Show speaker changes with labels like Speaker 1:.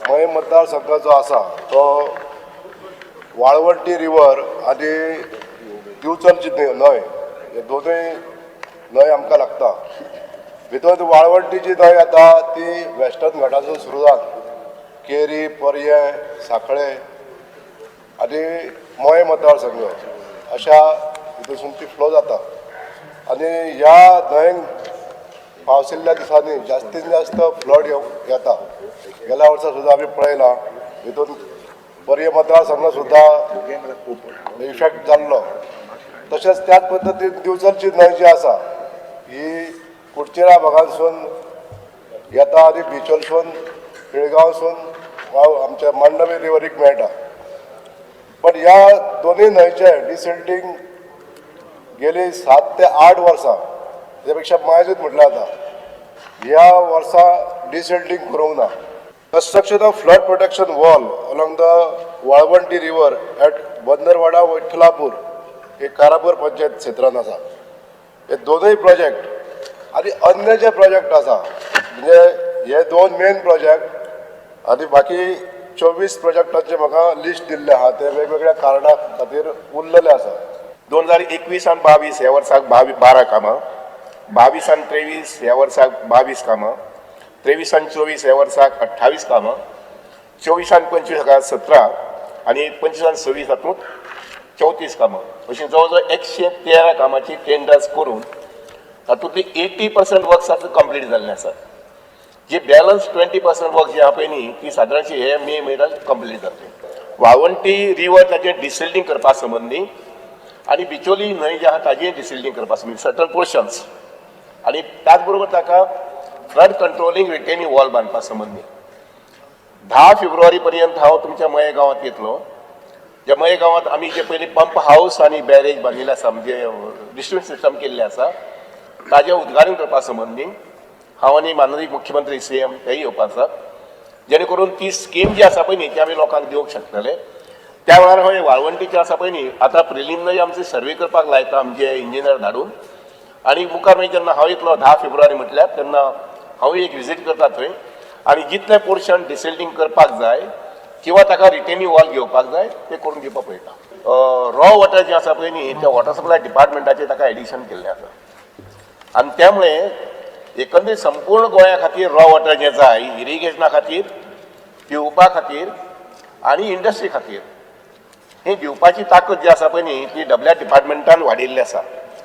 Speaker 1: मय मतदारसंघ जो आसा तो वाळवंटी रिवर आनी दिवचलची न्हंय हे दोनूय न्हंय आमकां लागता. भितर वाळवंटी जी न्हंय येता ती वेस्टर्न घाटासून सुरू जावन केरी, पर्ये, सांखळे आनी मय मतदारसंघ अशा हितून ती फ्लो जाता. आनी ह्या न्हंयेक पावसिल्ल्या दिसांनी जास्तीत जास्त फ्लड येता. गेल्या वर्सा सुद्दां आमी पळयलां हितून पर्ये मतदारसंघ सुद्दां इफेक्ट जाल्लो. तशेंच त्याच पद्दतीन दिवचलची न्हंय जी आसा ही कुडचिरा भागांसून येता आनी बिचोलसून पिळगांवसून आमच्या मांडवी रिवरीक मेळटा. पण ह्या दोनूय न्हंयचे डिसिल्टींग गेली 7 ते 8 वर्सां त्या पेक्षा मायजूच म्हटल्यार जाता. ह्या वर्सा डिसिल्टींग करूंक ना. Construction of flood protection wall along the Walwanti river at बंदरवाडा Vitthalapur हे कारापूर पंचायत क्षेत्रांत आसा. हे दोनूय प्रोजेक्ट आनी अन्य जे प्रोजेक्ट आसा म्हणजे हे दोन मेन प्रोजेक्ट आनी बाकी 24 प्रोजेक्टांचे म्हाका लिस्ट दिल्ले आहा ते वेगवेगळ्या कारणां खातीर उरलेले आसा.
Speaker 2: 2021 आनी 22 ह्या वर्साक 12 कामां, 22 आनी 23 ह्या वर्साक 22 कामां, 23 आनी 24 ह्या वर्साक 28 कामां, 24 आनी 25 हाका 17 आनी 25 आनी 26 हातूंत 34 कामां अशीं जवळ 113 कामाची टेंडर्स करून तातूंतली 80% वर्क्स आतां कंप्लीट जाल्ले आसात. जी बॅलन्स 20% वर्क जी आहा पळय न्ही ती सादारणशी हे मे म्हयन्यात कंप्लीट जातली. वाळवंटी रिवर ताचें डिसिल्टींग करपा संबंदी आनी बिचोली न्हंय जी आहा ताजें डिसिल्टींग करपा संबंदी सर्टन पोर्शन्स आनी त्याच बरोबर ताका फ्लड कंट्रोलिंग रिटेनिंग वॉल बांदपा संबंधी 10 फेब्रुवारी पर्यंत हांव तुमच्या मये गांवांत येतलो. ज्या मये गांवांत आमी जे पयलीं पंप हाऊस आनी बॅरेज बांदिल्ले आसा म्हणजे डिस्ट्रिब्युशन सिस्टम केल्लें आसा ताजें उद्घाटन करपा संबंधी हांव आनी माननीय मुख्यमंत्री CM तेय येवपाक आसात. जेणे करून ती स्कीम जी आसा पळय न्ही ती आमी लोकांक दिवंक शकतले. त्या वेळार हांव वाळवंटीचे आसा पळय न्ही आतां प्रिलिमिनरी आमचे सर्वे करपाक लायता आमचे इंजिनियर धाडून आनी मुखार मागीर जेन्ना हांव येतलो 10 फेब्रुवारी म्हटल्यार तेन्ना हांव एक विजीट करता थंय आनी जितले पोर्शन डिसिल्टींग करपाक जाय किंवा ताका रिटेनिंग वॉल घेवपाक जाय ते करून दिवपाक पळयता. रॉ वॉटर जें आसा पळय न्ही त्या वॉटर सप्लाय डिपार्टमेंटाचेर ताका एडिशन केल्लें आसा आनी त्यामुळे एकंदरीत संपूर्ण गोंया खातीर रॉ वॉटर जें जाय इरिगेशना खातीर, पिवपा खातीर आनी इंडस्ट्री खातीर हें दिवपाची ताकद जी आसा पळय न्ही ती डब्ल्यू डिपार्टमेंटान वाडिल्ली आसा.